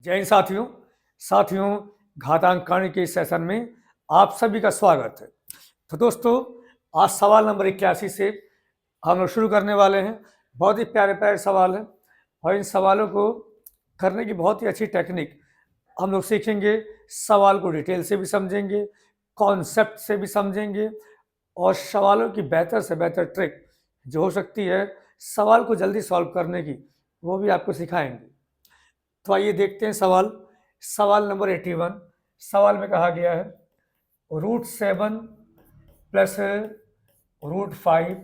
जय हिंद साथियों। साथियों, घातांकन के सेशन में आप सभी का स्वागत है। तो दोस्तों, आज सवाल नंबर 81 से हम लोग शुरू करने वाले हैं। बहुत ही प्यारे प्यारे सवाल हैं और इन सवालों को करने की बहुत ही अच्छी टेक्निक हम लोग सीखेंगे। सवाल को डिटेल से भी समझेंगे, कॉन्सेप्ट से भी समझेंगे और सवालों की बेहतर से बेहतर ट्रिक जो हो सकती है सवाल को जल्दी सॉल्व करने की, वो भी आपको सिखाएंगे। तो आइए देखते हैं सवाल नंबर 81। सवाल में कहा गया है √7 प्लस √5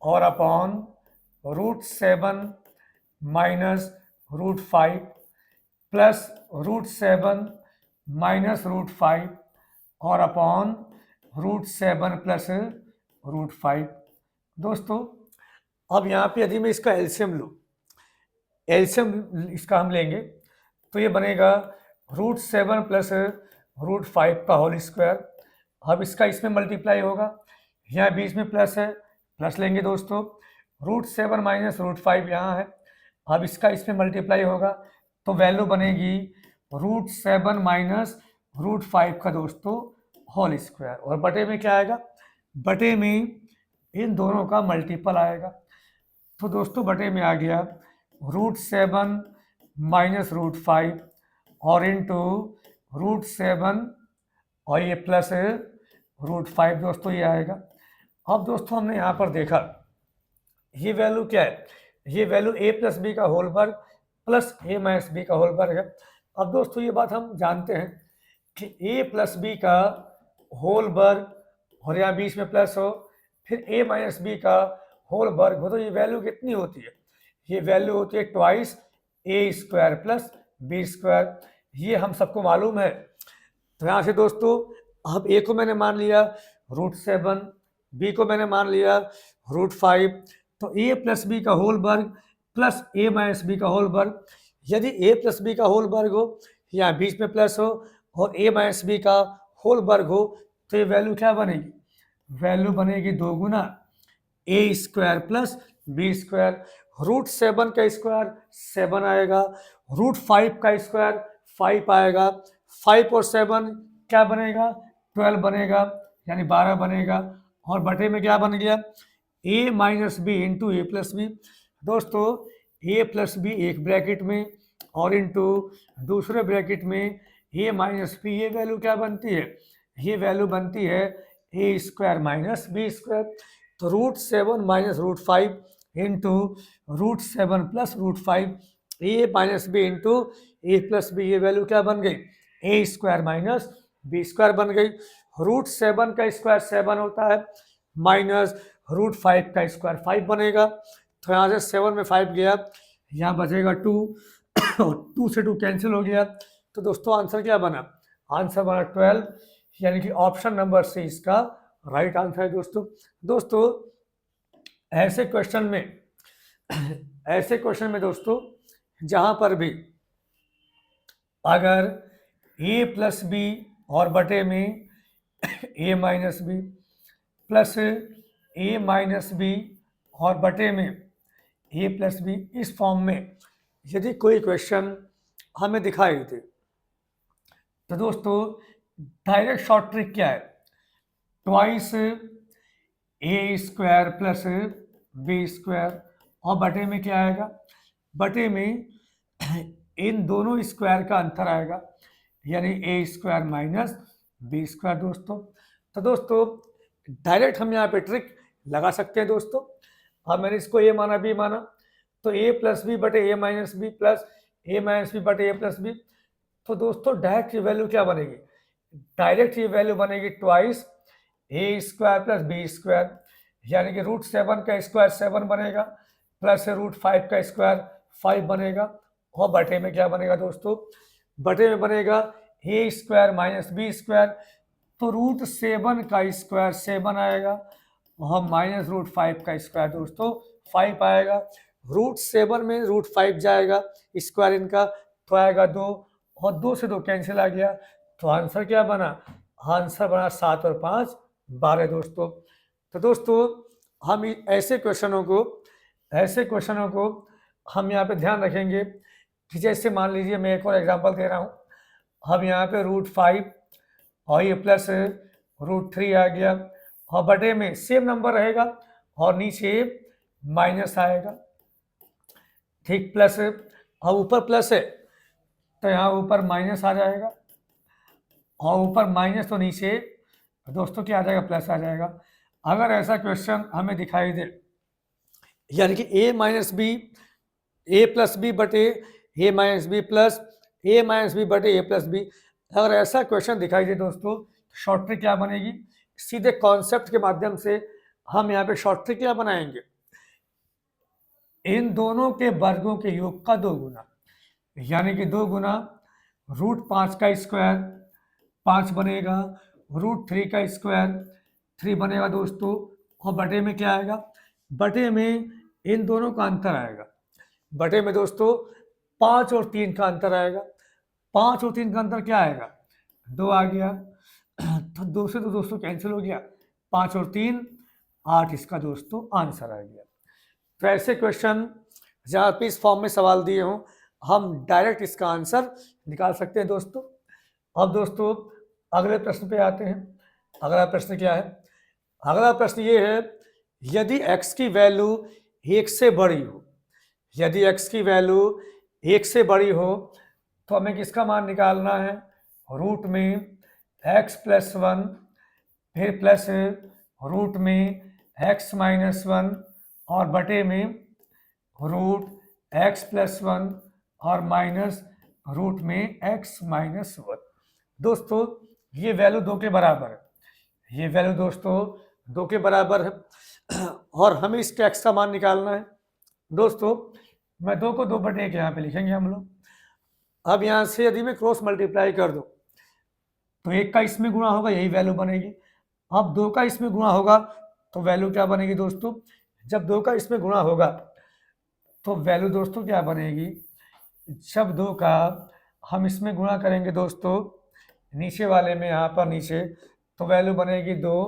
और अपॉन √7 माइनस √5 प्लस √7 माइनस √5 और अपॉन √7 प्लस √5। दोस्तों, अब यहाँ पे यदि मैं इसका एलसीएम लूँ, एलसीएम इसका हम लेंगे तो ये बनेगा √7 प्लस √5 का होल स्क्वायर। अब इसका इसमें मल्टीप्लाई होगा, यहाँ बीच में प्लस है, प्लस लेंगे दोस्तों। √7 माइनस √5 यहाँ है, अब इसका इसमें मल्टीप्लाई होगा तो वैल्यू बनेगी √7 माइनस √5 का दोस्तों होल स्क्वायर। और बटे में क्या आएगा? बटे में इन दोनों का मल्टीपल आएगा। तो दोस्तों बटे में आ गया √7 माइनस √5 और इंटू √7 और ये प्लस √5 दोस्तों ये आएगा। अब दोस्तों हमने यहाँ पर देखा ये वैल्यू क्या है, ये वैल्यू a प्लस बी का होल वर्ग प्लस a माइनस बी का होल वर्ग है। अब दोस्तों ये बात हम जानते हैं कि a प्लस बी का होल वर्ग और यहाँ बीच में प्लस हो, फिर a माइनस बी का होल वर्ग हो, तो ये वैल्यू कितनी होती है? ये वैल्यू होती है twice a square plus B square. ये हम सबको मालूम है। तो यहाँ से दोस्तों अब a को मैंने मान लिया √7, b को मैंने मान लिया √5, तो a प्लस बी का होल वर्ग प्लस a माइनस बी का होल वर्ग। यदि a प्लस बी का होल वर्ग हो, यहाँ बीच में प्लस हो और a माइनस बी का होल वर्ग हो, तो ये वैल्यू क्या बनेगी? वैल्यू बनेगी 2 गुना a square plus B square. √7 का स्क्वायर 7 आएगा, √5 का स्क्वायर 5 आएगा, 5 और 7 क्या बनेगा? 12 बनेगा, यानी 12 बनेगा। और बटे में क्या बन गया? a minus B into A plus B. दोस्तों a प्लस बी एक ब्रैकेट में और इंटू दूसरे ब्रैकेट में a माइनस बी। ये वैल्यू क्या बनती है? ये वैल्यू बनती है a square minus B square. तो √7 minus √5 into √7 plus √5, a minus B into A plus B. ये वैल्यू क्या बन गई? a square minus B square बन गई। √7 का स्क्वायर 7 होता है, माइनस √5 का स्क्वायर 5 बनेगा। तो यहाँ से 7 में 5 गया, यहाँ बचेगा 2 और 2 से 2 कैंसिल हो गया। तो दोस्तों आंसर क्या बना? आंसर बना 12, यानी कि ऑप्शन नंबर सी इसका राइट आंसर है दोस्तों। ऐसे क्वेश्चन में दोस्तों जहां पर भी अगर a प्लस बी और बटे में a minus B plus a minus B और बटे में a प्लस बी, इस फॉर्म में यदि कोई क्वेश्चन हमें दिखाई दे तो दोस्तों डायरेक्ट शॉर्ट ट्रिक क्या है? Twice a square plus B square और बटे में क्या आएगा? बटे में इन दोनों स्क्वायर का अंतर आएगा, यानी a square minus B square दोस्तों। तो दोस्तों डायरेक्ट हम यहाँ पे ट्रिक लगा सकते हैं दोस्तों। अब मैंने इसको a माना b माना, तो a प्लस बी बटे a minus B plus a minus B बटे a प्लस बी। तो दोस्तों डायरेक्ट ये वैल्यू क्या बनेगी? डायरेक्ट ये वैल्यू बनेगी twice a square plus B square, यानी कि √7 का स्क्वायर 7 बनेगा प्लस √5 का स्क्वायर 5 बनेगा। और बटे में क्या बनेगा दोस्तों? बटे में बनेगा a square minus B square. तो √7 का स्क्वायर 7 आएगा और माइनस √5 का स्क्वायर दोस्तों 5 आएगा। √7 में √5 जाएगा, स्क्वायर इनका तो आएगा 2 और 2 से 2 कैंसिल आ गया। तो आंसर क्या बना? आंसर बना 7 और 5 12 दोस्तों। तो दोस्तों हम ऐसे क्वेश्चनों को हम यहाँ पे ध्यान रखेंगे कि जैसे मान लीजिए मैं एक और एग्जांपल दे रहा हूँ, अब यहाँ पे √5 और ये प्लस √3 आ गया और बटे में सेम नंबर रहेगा और नीचे माइनस आएगा, ठीक। प्लस अब ऊपर प्लस है तो यहाँ ऊपर माइनस आ जाएगा और ऊपर माइनस तो नीचे दोस्तों क्या आ जाएगा, प्लस आ जाएगा। अगर ऐसा क्वेश्चन हमें दिखाई दे, यानी कि a minus B, A plus B बटे A minus B plus A minus B बटे ए प्लस बी, अगर ऐसा क्वेश्चन दिखाई दे दोस्तों, शॉर्ट ट्रिक क्या बनेगी, सीधे कॉन्सेप्ट के माध्यम से हम यहाँ पे शॉर्ट ट्रिक क्या बनाएंगे, इन दोनों के वर्गों के योग का 2 गुना, यानी कि 2 गुना √5 का स्क्वायर 5 बनेगा, √3 का स्क्वायर 3 बनेगा दोस्तों, और बटे में क्या आएगा, बटे में इन दोनों का अंतर आएगा, बटे में दोस्तों 5 और 3 का अंतर आएगा, 5 और 3 का अंतर क्या आएगा, 2 आ गया, तो 2 से तो दोस्तों कैंसिल हो गया, 5 और 3 8, इसका दोस्तों आंसर आ गया। तो ऐसे क्वेश्चन जहाँ पे इस फॉर्म में सवाल दिए हों, हम डायरेक्ट इसका आंसर निकाल सकते हैं दोस्तों। अब दोस्तों अगले प्रश्न पे आते हैं। अगला प्रश्न क्या है, अगला प्रश्न ये है, यदि x की वैल्यू 1 से बड़ी हो, यदि x की वैल्यू 1 से बड़ी हो तो हमें किसका मान निकालना है, रूट में x + 1 फिर प्लस रूट में x - 1 और बटे में √x + 1 और माइनस रूट में x - 1। दोस्तों ये वैल्यू 2 के बराबर है, ये वैल्यू दोस्तों 2 के बराबर है और हमें इस x का मान निकालना है। दोस्तों मैं 2 को 2/1 यहाँ पे लिखेंगे हम लोग। अब यहाँ से यदि मैं क्रॉस मल्टीप्लाई कर दूँ तो 1 का इसमें गुणा होगा, यही वैल्यू बनेगी। अब 2 का इसमें गुणा होगा तो वैल्यू क्या बनेगी दोस्तों, जब 2 का इसमें गुणा होगा तो वैल्यू दोस्तों क्या बनेगी, जब 2 का हम इसमें गुणा करेंगे दोस्तों नीचे वाले में, यहाँ पर नीचे, तो वैल्यू बनेगी 2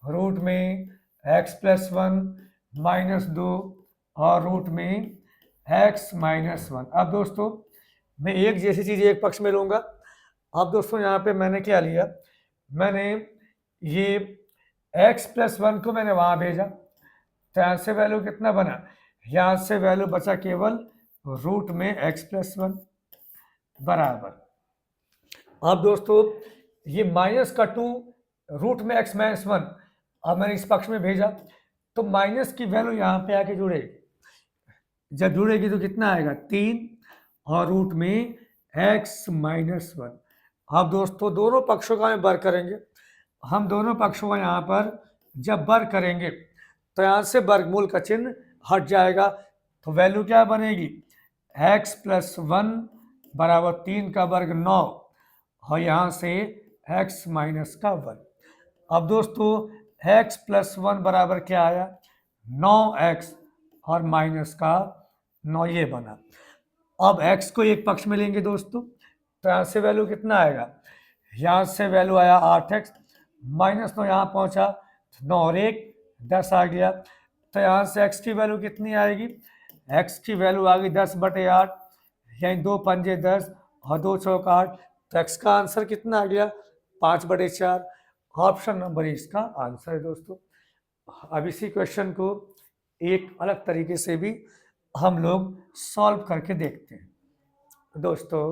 रूट में x + 1 माइनस 2 और रूट में x - 1। अब दोस्तों मैं एक जैसी चीज़ एक पक्ष में लूँगा। अब दोस्तों यहाँ पे मैंने क्या लिया, मैंने ये x + 1 को मैंने वहाँ भेजा, तो यहाँ से वैल्यू कितना बना, यहाँ से वैल्यू बचा केवल रूट में x + 1 बराबर। अब दोस्तों ये -2 रूट में x - 1 अब मैंने इस पक्ष में भेजा, तो माइनस की वैल्यू यहाँ पे आके जुड़ेगी, जब जुड़ेगी तो कितना आएगा 3 और रूट में x - 1। अब दोस्तों दोनों पक्षों का हम वर्ग करेंगे, हम दोनों पक्षों का यहाँ पर जब वर्ग करेंगे तो यहाँ से वर्गमूल का चिन्ह हट जाएगा, तो वैल्यू क्या बनेगी, x + 1 बराबर 3 का वर्ग 9 और यहाँ से x - का वर्ग। अब दोस्तों x + 1 बराबर क्या आया, 9x और माइनस का 9, ये बना। अब x को एक पक्ष में लेंगे दोस्तों, तो यहाँ से वैल्यू कितना आएगा, यहाँ से वैल्यू आया 8x, -9 यहाँ पहुँचा 9 और 1 10 आ गया, तो यहाँ से x की वैल्यू कितनी आएगी, x की वैल्यू आ गई 10/8, यानी 2 पंजे 10 और 2 चौक 8, तो x का आंसर कितना आ गया 5/4। ऑप्शन नंबर इसका आंसर है दोस्तों। अब इसी क्वेश्चन को एक अलग तरीके से भी हम लोग सॉल्व करके देखते हैं। दोस्तों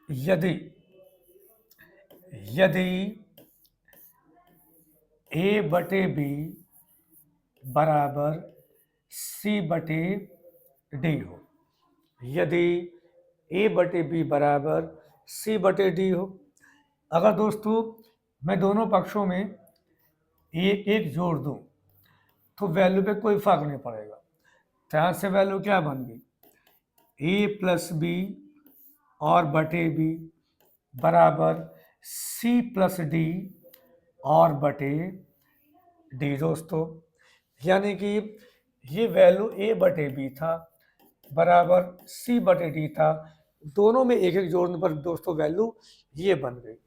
यदि a/b बराबर c/d हो, यदि a/b बराबर c/d हो, अगर दोस्तों मैं दोनों पक्षों में एक एक जोड़ दूं तो वैल्यू पे कोई फर्क नहीं पड़ेगा, तो यहाँ से वैल्यू क्या बन गई, a + b और बटे b बराबर c + d और बटे d दोस्तों, यानी कि ये वैल्यू a/b था बराबर c/d था, दोनों में एक एक जोड़ने पर दोस्तों वैल्यू ये बन गई।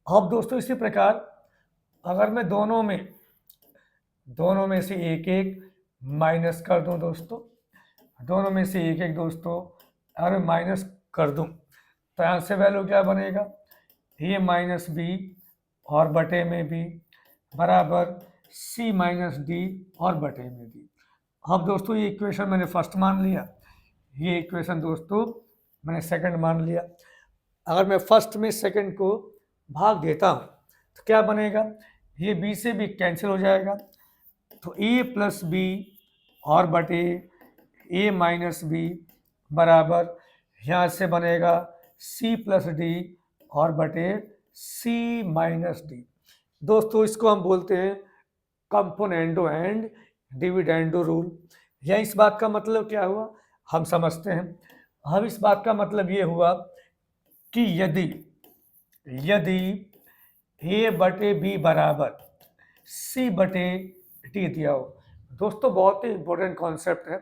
अब दोस्तों इसी प्रकार अगर मैं दोनों में से एक एक माइनस कर दूं दोस्तों, दोनों में से एक एक दोस्तों अगर मैं माइनस कर दूं तो यहाँ से वैल्यू क्या बनेगा, ए माइनस बी और बटे में बी बराबर सी माइनस डी और बटे में डी। अब दोस्तों ये इक्वेशन मैंने फर्स्ट मान लिया, ये इक्वेशन दोस्तों मैंने सेकंड मान लिया। अगर मैं फर्स्ट में सेकंड को भाग देता हूँ तो क्या बनेगा, ये बी से भी कैंसिल हो जाएगा, तो ए प्लस बी और बटे ए माइनस बी बराबर यहाँ से बनेगा सी प्लस डी और बटे सी माइनस डी। दोस्तों इसको हम बोलते हैं कंपोनेंडो एंड डिविडेंडो रूल। या इस बात का मतलब क्या हुआ हम समझते हैं। अब इस बात का मतलब ये हुआ कि यदि ए बटे बी बराबर सी बटे डी दिया हो। दोस्तों बहुत ही इंपॉर्टेंट कॉन्सेप्ट है,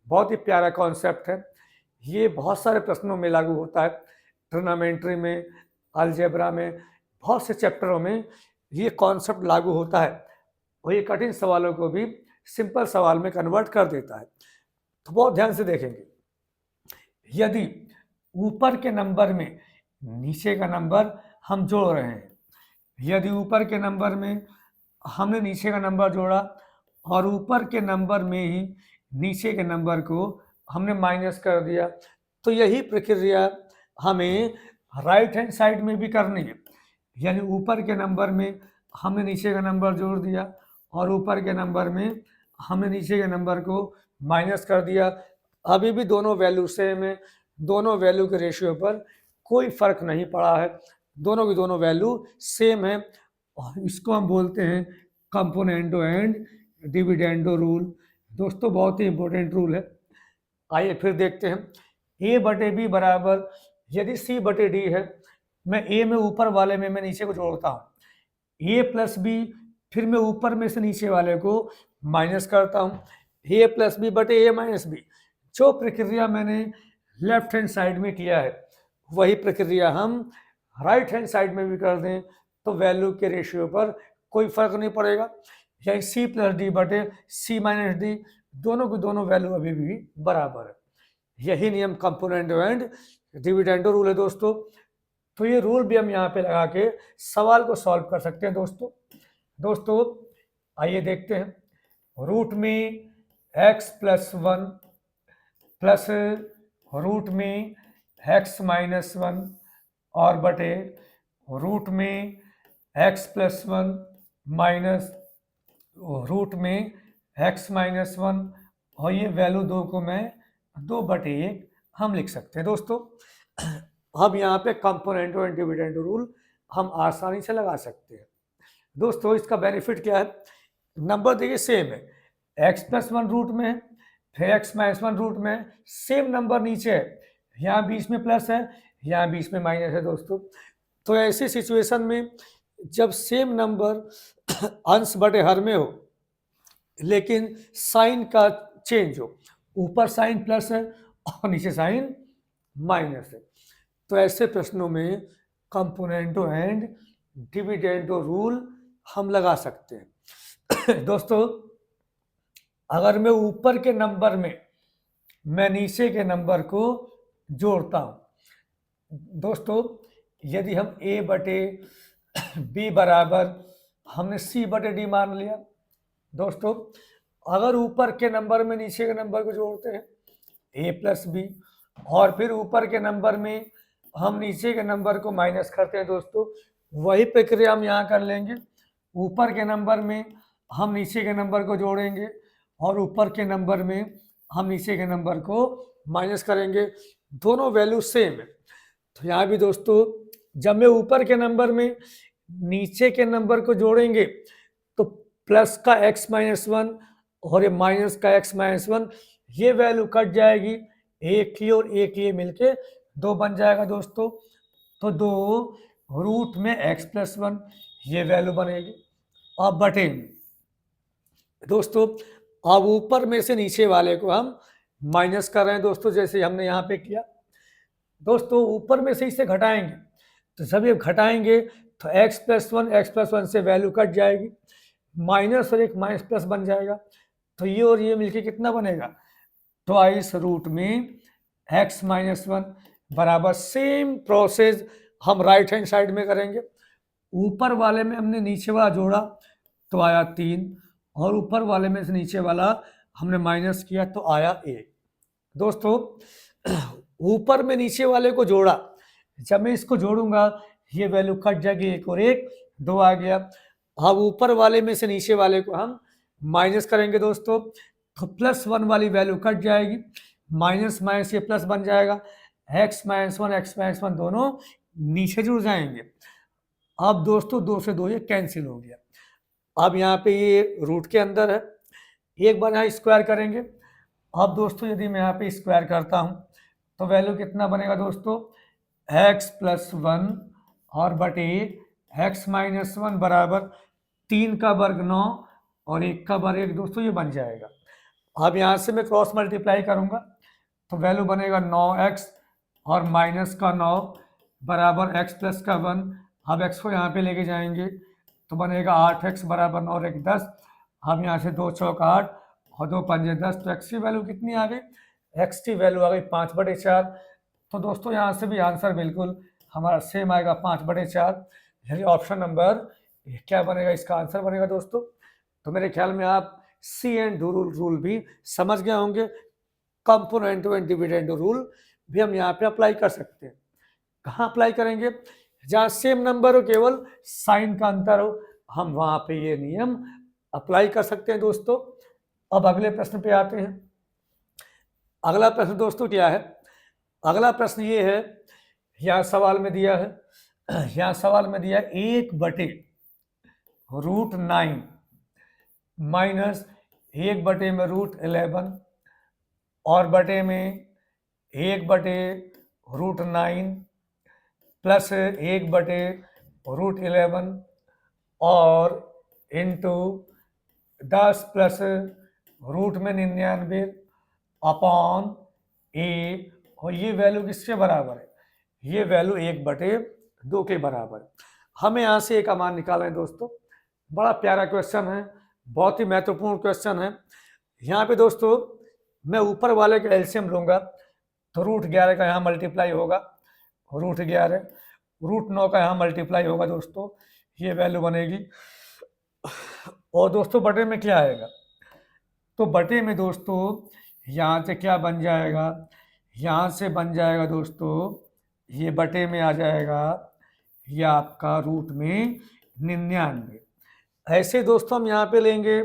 बहुत ही प्यारा कॉन्सेप्ट है, ये बहुत सारे प्रश्नों में लागू होता है, ट्रिग्नोमेट्री में, अलजेब्रा में, बहुत से चैप्टरों में ये कॉन्सेप्ट लागू होता है और ये कठिन सवालों को भी सिंपल सवाल में कन्वर्ट कर देता है। तो बहुत ध्यान से देखेंगे, यदि ऊपर के नंबर में नीचे का नंबर हम जोड़ रहे हैं, यदि ऊपर के नंबर में हमने नीचे का नंबर जोड़ा और ऊपर के नंबर में ही नीचे के नंबर को हमने माइनस कर दिया, तो यही प्रक्रिया हमें राइट हैंड साइड में भी करनी है। यानी ऊपर के नंबर में हमने नीचे का नंबर जोड़ दिया और ऊपर के नंबर में हमने नीचे के नंबर को माइनस कर दिया, अभी भी दोनों वैल्यू सेम है, दोनों वैल्यू के रेशियो पर कोई फर्क नहीं पड़ा है, दोनों की दोनों वैल्यू सेम है। इसको हम बोलते हैं कंपोनेंडो एंड डिविडेंडो रूल। दोस्तों बहुत ही इंपॉर्टेंट रूल है। आइए फिर देखते हैं, ए बटे बी बराबर यदि सी बटे डी है, मैं ए में ऊपर वाले में मैं नीचे को जोड़ता हूँ, ए प्लस बी, फिर मैं ऊपर में से नीचे वाले को माइनस करता हूँ, ए प्लस बी बटे ए माइनस बी। जो प्रक्रिया मैंने लेफ्ट हैंड साइड में किया है वही प्रक्रिया हम राइट हैंड साइड में भी कर दें तो वैल्यू के रेशियो पर कोई फर्क नहीं पड़ेगा। यानी सी प्लस डी बटे सी माइनस डी, दोनों की दोनों वैल्यू अभी भी बराबर है। यही नियम कंपोनेंडो एंड डिविडेंडो रूल है दोस्तों। तो ये रूल भी हम यहाँ पे लगा के सवाल को सॉल्व कर सकते हैं दोस्तों आइए देखते हैं, रूट में x plus one plus root में x माइनस वन और बटे रूट में x plus one minus root में x माइनस वन, और ये वैल्यू दो को मैं 2/1 हम लिख सकते हैं दोस्तों। अब यहाँ पे कंपोनेंडो एंड डिविडेंडो रूल हम आसानी से लगा सकते हैं। दोस्तों इसका बेनिफिट क्या है, नंबर देखिए सेम है, x प्लस वन रूट में है, फिर x माइनस वन रूट में है, सेम नंबर नीचे है, यहाँ बीच में प्लस है, यहाँ बीच में माइनस है दोस्तों। तो ऐसी सिचुएशन में जब सेम नंबर अंश बटे हर में हो लेकिन साइन का चेंज हो, ऊपर साइन प्लस है और नीचे साइन माइनस है, तो ऐसे प्रश्नों में कंपोनेंडो एंड डिविडेंडो रूल हम लगा सकते हैं। दोस्तों अगर मैं ऊपर के नंबर में मैं नीचे के नंबर को जोड़ता हूँ, दोस्तों यदि हम a बटे b बराबर हमने c बटे d मान लिया, दोस्तों अगर ऊपर के नंबर में नीचे के नंबर को जोड़ते हैं a प्लस बी और फिर ऊपर के नंबर में हम नीचे के नंबर को माइनस करते हैं, दोस्तों वही प्रक्रिया हम यहाँ कर लेंगे, ऊपर के नंबर में हम नीचे के नंबर को जोड़ेंगे और ऊपर के नंबर में हम नीचे के नंबर को माइनस करेंगे, दोनों वैल्यू सेम है। तो यहाँ भी दोस्तों जब मैं ऊपर के नंबर में नीचे के नंबर को जोड़ेंगे तो प्लस का x माइनस वन और ये माइनस का x माइनस वन, ये वैल्यू कट जाएगी, एक की और एक ये मिलके 2 बन जाएगा दोस्तों। तो 2 रूट में x प्लस वन ये वैल्यू बनेगी। अब बटे दोस्तों अब ऊपर में से नीचे वाले को हम माइनस कर रहे हैं दोस्तों, जैसे हमने यहाँ पे किया। दोस्तों ऊपर में से इसे घटाएंगे तो जब ये घटाएंगे तो x प्लस वन से वैल्यू कट जाएगी, माइनस और एक माइनस प्लस बन जाएगा, तो ये और ये मिलके कितना बनेगा, ट्वाइस रूट में x माइनस वन बराबर सेम प्रोसेस हम राइट हैंड साइड में करेंगे। ऊपर वाले में हमने नीचे वाला जोड़ा तो आया 3 और ऊपर वाले में से नीचे वाला हमने माइनस किया तो आया 1। दोस्तों ऊपर में नीचे वाले को जोड़ा, जब मैं इसको जोड़ूंगा ये वैल्यू कट जाएगी, 1 और 1 2 आ गया। अब ऊपर वाले में से नीचे वाले को हम माइनस करेंगे दोस्तों, तो +1 वाली वैल्यू कट जाएगी, माइनस माइनस ये प्लस बन जाएगा, x माइनस वन दोनों नीचे जुड़ जाएंगे। अब दोस्तों 2 से 2 ये कैंसिल हो गया। अब यहाँ पे ये रूट के अंदर है, एक बार यहाँ स्क्वायर करेंगे। अब दोस्तों यदि मैं यहाँ पे स्क्वायर करता हूँ तो वैल्यू कितना बनेगा दोस्तों, x + 1 और बटे x माइनस वन बराबर 3 का वर्ग 9 और 1 का वर्ग 1 दोस्तों ये बन जाएगा। अब यहाँ से मैं क्रॉस मल्टीप्लाई करूँगा तो वैल्यू बनेगा 9x और माइनस का 9 बराबर x + का 1। अब x को यहाँ पे लेके जाएंगे तो बनेगा 8x बराबर 9 और 1 10। अब यहाँ से 2 चौक 8 और 2 पंजे 10, तो x की वैल्यू कितनी आ गई, x की वैल्यू आ गई 5/4। तो दोस्तों यहाँ से भी आंसर बिल्कुल हमारा सेम आएगा 5/4, यानी ऑप्शन नंबर क्या बनेगा, इसका आंसर बनेगा दोस्तों। तो मेरे ख्याल में आप सी एंड डू रूल भी समझ गए होंगे। कंपोनेंट एंड डिविडेंड रूल भी हम यहाँ पे अप्लाई कर सकते हैं। कहाँ अप्लाई करेंगे, जहाँ सेम नंबर हो, केवल साइन का अंतर हो, हम वहाँ पे ये नियम अप्लाई कर सकते हैं दोस्तों। अब अगले प्रश्न पे आते हैं। अगला प्रश्न दोस्तों क्या है, अगला प्रश्न ये है, यहाँ सवाल में दिया है, यहाँ सवाल में दिया 1/√9 माइनस 1/√11 और बटे में 1/√9 प्लस 1/√11 और इंटू 10 प्लस √99 अपॉन ए, और ये वैल्यू किसके बराबर है, ये वैल्यू 1/2 के बराबर है। हमें यहाँ से एक मान निकालना है दोस्तों। बड़ा प्यारा क्वेश्चन है, बहुत ही महत्वपूर्ण क्वेश्चन है। यहाँ पे दोस्तों मैं ऊपर वाले का एलसीएम लूँगा तो √11 का यहाँ मल्टीप्लाई होगा, √11 √9 का यहाँ मल्टीप्लाई होगा दोस्तों, ये वैल्यू बनेगी। और दोस्तों बटे में क्या आएगा, तो बटे में दोस्तों यहाँ से क्या बन जाएगा, यहाँ से बन जाएगा दोस्तों, ये बटे में आ जाएगा ये आपका √99। ऐसे दोस्तों हम यहाँ पे लेंगे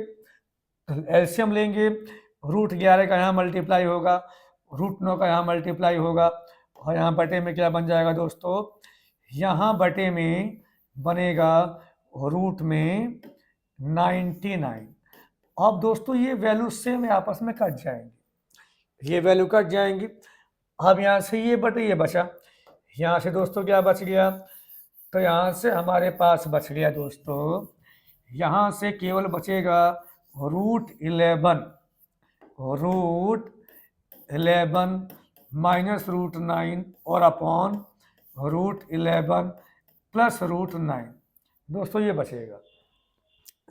एलसीएम लेंगे, √11 का यहाँ मल्टीप्लाई होगा, √9 का यहाँ मल्टीप्लाई होगा, और यहाँ बटे में क्या बन जाएगा दोस्तों, यहाँ बटे में बनेगा √99। अब दोस्तों ये वैल्यू सेम आपस में कट जाएंगी, ये वैल्यू कट जाएंगी। अब यहाँ से ये बटे ये बचा, यहाँ से दोस्तों क्या बच गया, तो यहाँ से हमारे पास बच गया दोस्तों, यहाँ से केवल बचेगा √11 माइनस √9 और अपॉन √11 प्लस √9 दोस्तों ये बचेगा।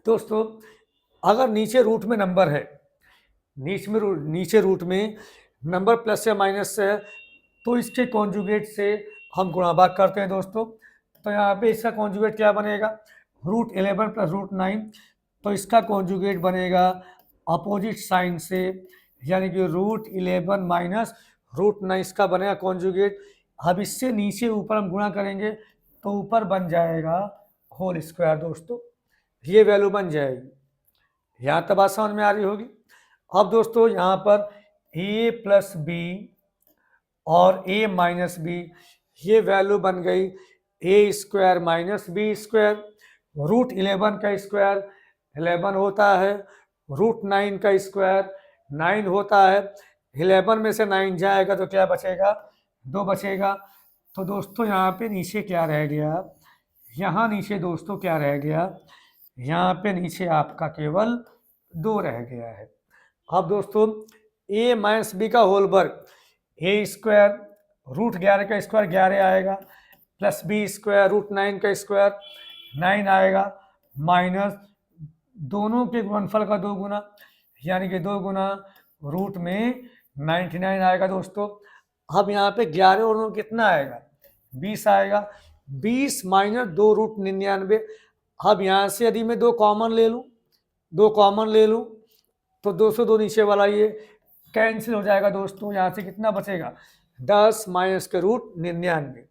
दोस्तों अगर नीचे रूट में नंबर है, नीचे रूट में नंबर प्लस या माइनस से है, तो इसके कॉन्जुगेट से हम गुणा भाग करते हैं दोस्तों। तो यहाँ पे इसका कॉन्जुगेट क्या बनेगा, √11 प्लस √9, तो इसका कॉन्जुगेट बनेगा अपोजिट साइन से, यानी कि √11 माइनस √9 इसका बनेगा कॉन्जुगेट। अब इससे नीचे ऊपर हम गुणा करेंगे तो ऊपर बन जाएगा होल स्क्वायर दोस्तों, ये वैल्यू बन जाएगी। यहाँ तक बात समझ में आ रही होगी। अब दोस्तों यहाँ पर a प्लस बी और a माइनस बी, ये वैल्यू बन गई a² माइनस b²। √11 का स्क्वायर 11 होता है, √9 का स्क्वायर 9 होता है। 11 में से 9 जाएगा तो क्या बचेगा, 2 बचेगा। तो दोस्तों यहाँ पे नीचे क्या रह गया, यहाँ नीचे दोस्तों क्या रह गया, यहाँ पे नीचे आपका केवल 2 रह गया है। अब दोस्तों a माइनस बी का होल वर्ग, a² √11 का स्क्वायर 11 आएगा, प्लस b² √9 का स्क्वायर 9 आएगा, माइनस दोनों के गुणनफल का 2 गुना, यानी कि 2 गुना रूट में 99 आएगा दोस्तों। अब यहाँ पे 11 और 9 कितना आएगा, 20 आएगा। 20 माइनस 2√99। अब यहाँ से यदि मैं 2 कॉमन ले लूँ, 2 कॉमन ले लूँ तो 202 नीचे वाला ये कैंसिल हो जाएगा दोस्तों। यहाँ से कितना बचेगा, 10 माइनस के रूट 99।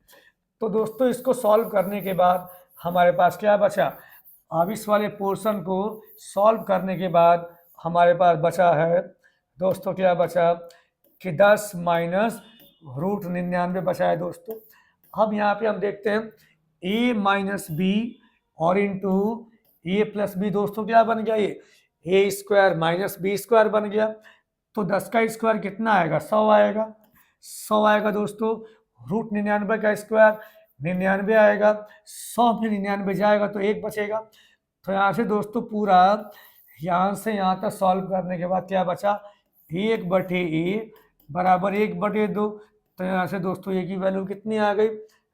तो दोस्तों इसको सॉल्व करने के बाद हमारे पास क्या बचा, अब इस वाले पोर्शन को सॉल्व करने के बाद हमारे पास बचा है दोस्तों, क्या बचा कि 10 माइनस रूट 99 बचा है दोस्तों। अब यहाँ पे हम देखते हैं a माइनस बी और इंटू ए प्लस बी दोस्तों क्या बन गया, ये a square minus B square बन गया। तो 10 का स्क्वायर कितना आएगा, 100 आएगा, 100 आएगा दोस्तों। रूट 99 का स्क्वायर 99 आएगा, 100 में 99 जाएगा तो 1 बचेगा। तो यहाँ से दोस्तों पूरा यहाँ से यहाँ तक सॉल्व करने के बाद क्या बचा, 1/a बराबर 1/2। तो यहाँ से दोस्तों ए की वैल्यू कितनी आ गई,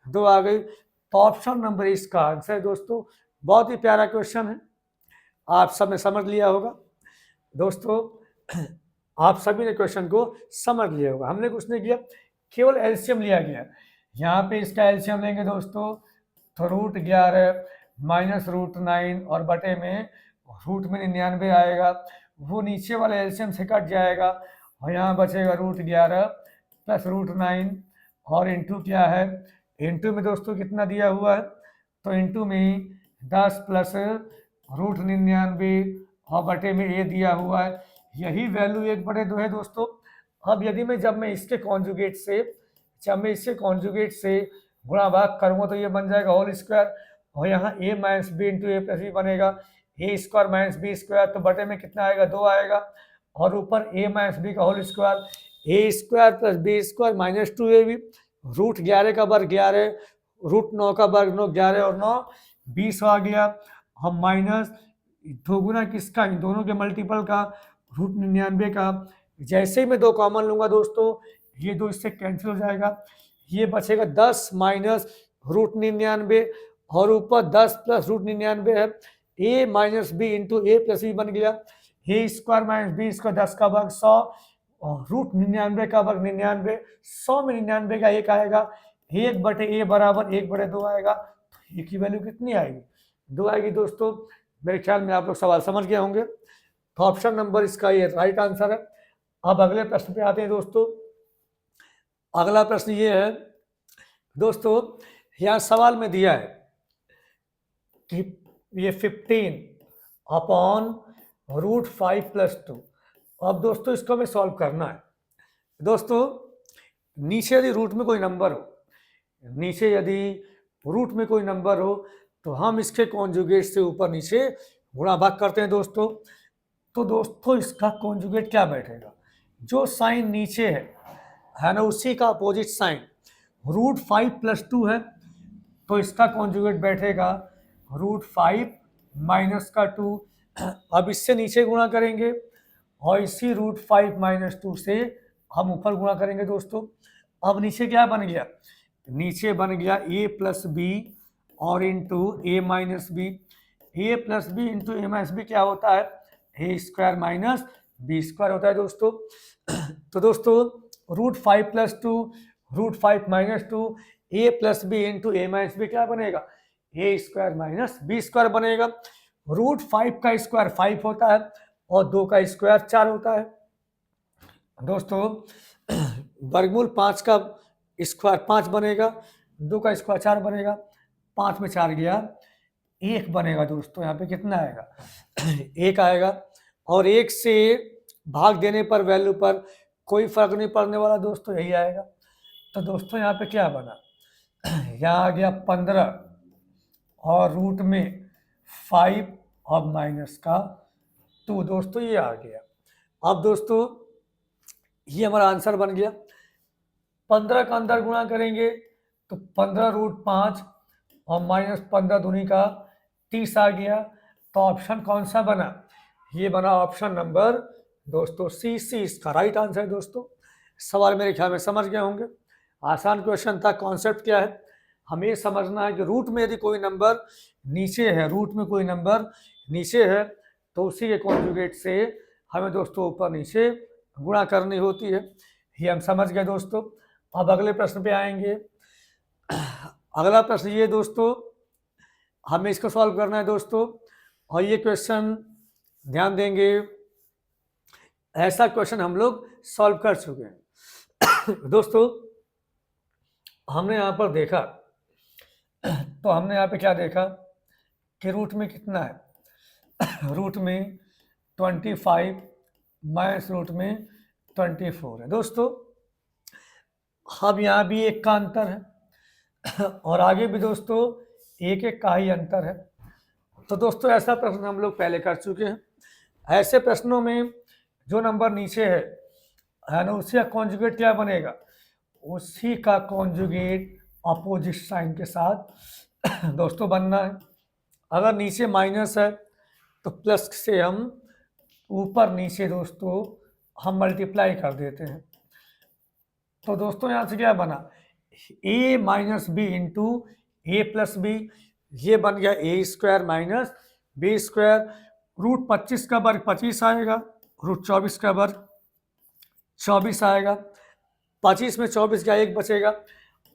2 आ गई। तो ऑप्शन नंबर इसका आंसर है दोस्तों। बहुत ही प्यारा क्वेश्चन है, आप सब ने समझ लिया होगा दोस्तों। आप सभी ने क्वेश्चन को समझ लिया होगा। हमने कुछ नहीं किया, केवल एलसीएम लिया गया। यहाँ पे इसका एलसीएम लेंगे दोस्तों तो रूट 11 माइनस रूट 9 और बटे में रूट में 99 आएगा, वो नीचे वाला एलसीएम से कट जाएगा और यहाँ बचेगा रूट 11 प्लस रूट 9 और इंटू क्या है, इंटू में दोस्तों कितना दिया हुआ है, तो इंटू में 10 प्लस रूट 99 और बटे में ए दिया हुआ है, यही वैल्यू 1/2 है दोस्तों। अब यदि मैं जब मैं इसके कॉन्जुगेट से गुणा भाग करूँगा तो ये बन जाएगा होल स्क्वायर और यहाँ a minus B into A plus B बनेगा, A square minus B square, तो बटे में कितना आएगा, 2 आएगा और ऊपर a माइनस बी का whole square, A square plus B square minus 2ab, root 11 का वर्ग 11, रूट 9 का वर्ग 9, 11 और 9 20 आ गया। हम माइनस 2 गुना किसका, इन दोनों के मल्टीपल का, रूट 99 का। जैसे ही मैं 2 कॉमन लूंगा दोस्तों ये 2 इससे कैंसिल हो जाएगा, ये बचेगा 10 माइनस रूट 99 और ऊपर 10 प्लस रूट 99 है, a minus B into A plus B बन गया, A square minus B square 10 का वर्ग 100 और रूट 99 का वर्ग 99, 100 में 99 का 1 आएगा, 1/a बराबर 1/2 आएगा। तो ए की वैल्यू कितनी आएगी, 2 आएगी दोस्तों। मेरे ख्याल में आप लोग सवाल समझ गए होंगे। तो ऑप्शन नंबर इसका ये राइट आंसर है। अब अगले प्रश्न पे आते हैं दोस्तों। अगला प्रश्न ये है दोस्तों, यहाँ सवाल में दिया है कि ये 15/√5 + 2। अब दोस्तों इसको हमें सॉल्व करना है। दोस्तों नीचे यदि रूट में कोई नंबर हो, तो हम इसके कॉन्जुगेट से ऊपर नीचे गुणा भाग करते हैं दोस्तों। तो दोस्तों इसका कॉन्जुगेट क्या बैठेगा, जो साइन नीचे है ना, उसी का अपोजिट साइन √5 + 2 है, तो इसका कॉन्जुगेट बैठेगा √5 माइनस का 2। अब इससे नीचे गुणा करेंगे और इसी √5 - 2 से हम ऊपर गुणा करेंगे दोस्तों। अब नीचे क्या बन गया, नीचे बन गया a प्लस बी और into a minus B. A plus B into A minus B क्या होता है, A square minus B square होता है दोस्तों। तो दोस्तों √5 + 2 √5 - 2 a plus B into A minus B क्या बनेगा, A square minus B square बनेगा। √5 का स्क्वायर 5 होता है और 2 का स्क्वायर 4 होता है दोस्तों। वर्गमूल 5 का स्क्वायर 5 बनेगा, 2 का स्क्वायर 4 बनेगा, 5 में 4 गया 1 बनेगा दोस्तों। यहाँ पे कितना आएगा, 1 आएगा और 1 से भाग देने पर वैल्यू पर कोई फर्क नहीं पड़ने वाला दोस्तों, यही आएगा। तो दोस्तों यहाँ पे क्या बना, यहाँ आ गया 15 और रूट में 5 और माइनस का 2 दोस्तों, ये आ गया। अब दोस्तों ये हमारा आंसर बन गया। 15 का अंदर गुणा करेंगे तो 15√5 और माइनस 15 दूनी का 30 आ गया। तो ऑप्शन कौन सा बना, ये बना ऑप्शन नंबर दोस्तों सी इसका राइट आंसर है दोस्तों। सवाल मेरे ख्याल में समझ गए होंगे, आसान क्वेश्चन था। कॉन्सेप्ट क्या है, हमें समझना है कि रूट में यदि कोई नंबर नीचे है, तो उसी के कॉन्जुगेट से हमें दोस्तों ऊपर नीचे गुणा करनी होती है। ये हम समझ गए दोस्तों। अब अगले प्रश्न पे आएंगे। अगला प्रश्न ये दोस्तों, हमें इसको सॉल्व करना है दोस्तों, और ये क्वेश्चन ध्यान देंगे, ऐसा क्वेश्चन हम लोग सॉल्व कर चुके हैं। दोस्तों हमने यहाँ पर देखा, तो हमने यहाँ पे क्या देखा कि रूट में कितना है, रूट में 25 माइनस रूट में 24 है दोस्तों। अब यहाँ भी एक का अंतर है और आगे भी दोस्तों एक एक का ही अंतर है। तो दोस्तों ऐसा प्रश्न हम लोग पहले कर चुके हैं। ऐसे प्रश्नों में जो नंबर नीचे है ना, उसी का कॉन्जुगेट क्या बनेगा, उसी का कॉन्जुगेट अपोजिट साइन के साथ दोस्तों बनना है। अगर नीचे माइनस है तो प्लस से हम ऊपर नीचे दोस्तों हम मल्टीप्लाई कर देते हैं। तो दोस्तों यहाँ से क्या बना, a minus B into A plus B, ये बन गया A square minus B square. Root 25 का वर्ग 25 आएगा, रूट 24 का वर्ग 24 आएगा। 25 में 24 का एक बचेगा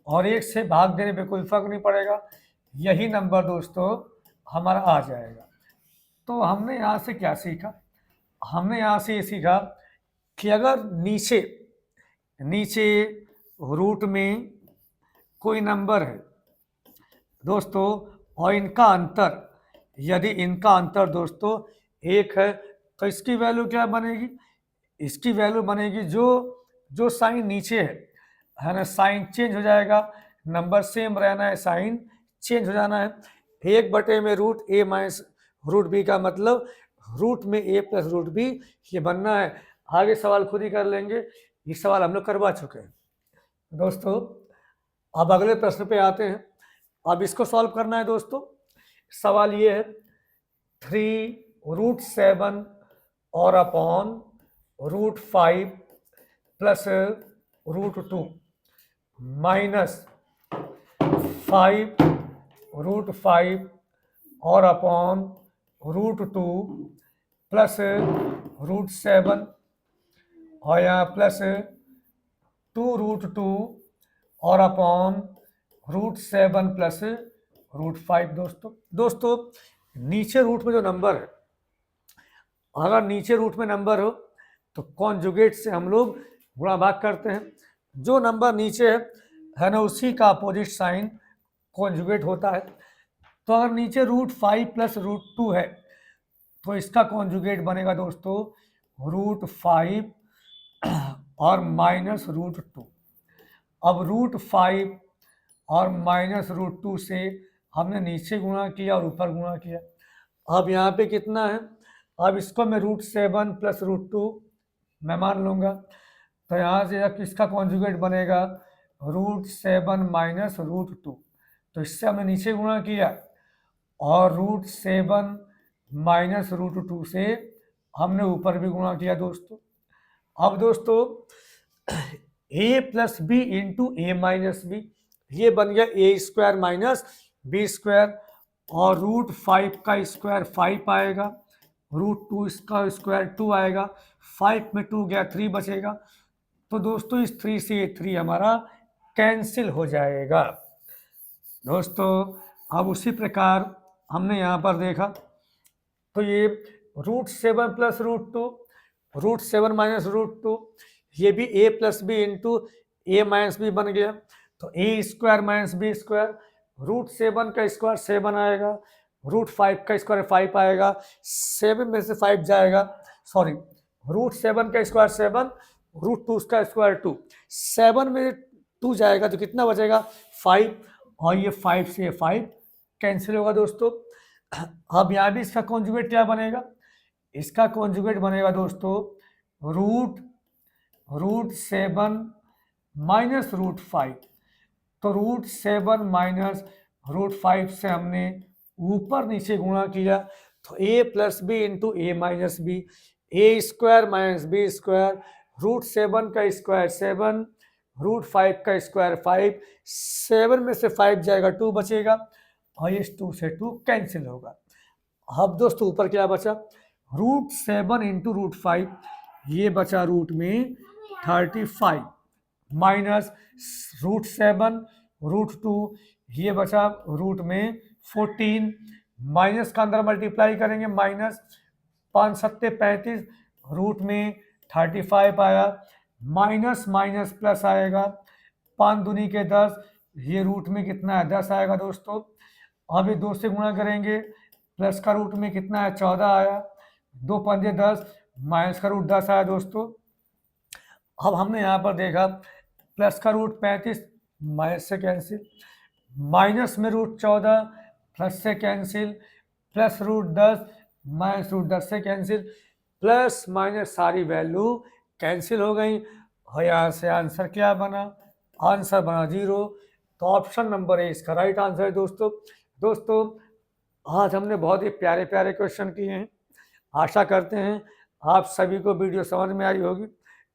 और एक से भाग देने पे कोई फर्क नहीं पड़ेगा, यही नंबर दोस्तों हमारा आ जाएगा। तो हमने यहाँ से क्या सीखा, हमने यहाँ से ये सीखा कि अगर नीचे रूट में कोई नंबर है दोस्तों और इनका अंतर, यदि इनका अंतर दोस्तों एक है, तो इसकी वैल्यू क्या बनेगी, इसकी वैल्यू बनेगी जो साइन नीचे है ना, साइन चेंज हो जाएगा, नंबर सेम रहना है, साइन चेंज हो जाना है। 1 में रूट ए माइनस रूट बी का मतलब रूट में ए प्लस रूट बी, ये बनना है। आगे सवाल खुद ही कर लेंगे, ये सवाल हम लोग करवा चुके हैं दोस्तों। अब अगले प्रश्न पे आते हैं। अब इसको सॉल्व करना है दोस्तों। सवाल ये है 3√7 और अपॉन √5 प्लस √2 माइनस 5√5 और अपॉन √2 प्लस √7 और यहाँ प्लस 2√2 और अपॉन √7 प्लस √5 दोस्तों नीचे रूट में जो नंबर है, अगर नीचे रूट में नंबर हो तो कॉन्जुगेट से हम लोग गुणा भाग करते हैं। जो नंबर नीचे है ना, उसी का अपोजिट साइन कॉन्जुगेट होता है। तो अगर नीचे √5 प्लस √2 है तो इसका कॉन्जुगेट बनेगा दोस्तों √5 और माइनस √2। अब √5 और माइनस √2 से हमने नीचे गुणा किया और ऊपर गुणा किया। अब यहाँ पे कितना है, अब इसको मैं √7 प्लस √2 मैं मान लूँगा, तो यहाँ से किसका कॉन्जुगेट बनेगा √7 माइनस √2। तो इससे हमने नीचे गुणा किया और √7 माइनस √2 से हमने ऊपर भी गुणा किया दोस्तों। अब दोस्तों a plus B into A minus B, ये बन गया A square minus B square, और √5 का स्क्वायर 5 आएगा, √2 इसका स्क्वायर 2 आएगा, 5 में 2 गया 3 बचेगा। तो दोस्तों इस 3 से ये 3 हमारा कैंसिल हो जाएगा दोस्तों। अब उसी प्रकार हमने यहाँ पर देखा, तो ये √7 प्लस √2, √7 माइनस √2, ये भी a plus B into A minus B बन गया। तो A square minus B square, √7 का स्क्वायर 7 आएगा, √5 का स्क्वायर 5 आएगा, 7 में से 5 जाएगा, सॉरी √7 का स्क्वायर 7, √2 का स्क्वायर 2, 7 में 2 जाएगा तो कितना बचेगा 5, और ये 5 से 5 कैंसिल होगा दोस्तों। अब यहाँ भी इसका कॉन्जुगेट क्या बनेगा, इसका कॉन्जुगेट बनेगा दोस्तों √7 माइनस √5। तो √7 माइनस √5 से हमने ऊपर नीचे गुणा किया, तो a plus B into A minus B, A square minus B square, √7 का स्क्वायर 7, √5 का स्क्वायर 5, 7 में से 5 जाएगा 2 बचेगा, और इस 2 से 2 कैंसिल होगा। अब दोस्तों ऊपर क्या बचा, √7 इंटू √5, ये बचा रूट में 35 -√7 √2, ये बचा रूट में 14, माइनस का अंदर मल्टीप्लाई करेंगे, -5 सत्ते 35, रूट में 35 आया, माइनस माइनस प्लस आएगा, 5 दूनी के 10, ये रूट में कितना है 10 आएगा दोस्तों। अब ये 2 से गुणा करेंगे, प्लस का रूट में कितना है 14 आया, 2 पंजे 10, माइनस का रूट 10 आया दोस्तों। अब हमने यहाँ पर देखा प्लस का रूट 35 माइनस से कैंसिल, माइनस में रूट 14 प्लस से cancel, plus root 10 minus root 10 से कैंसिल, प्लस माइनस सारी वैल्यू कैंसिल हो गई और यहाँ से आंसर क्या बना, आंसर बना 0। तो ऑप्शन नंबर ए इसका राइट आंसर है दोस्तों। दोस्तों आज हमने बहुत ही प्यारे प्यारे क्वेश्चन किए हैं। आशा करते हैं आप सभी को वीडियो समझ में आई होगी।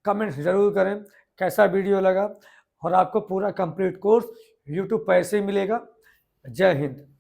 कमेंट्स ज़रूर करें कैसा वीडियो लगा, और आपको पूरा कंप्लीट कोर्स यूट्यूब पर ऐसे ही मिलेगा। जय हिंद।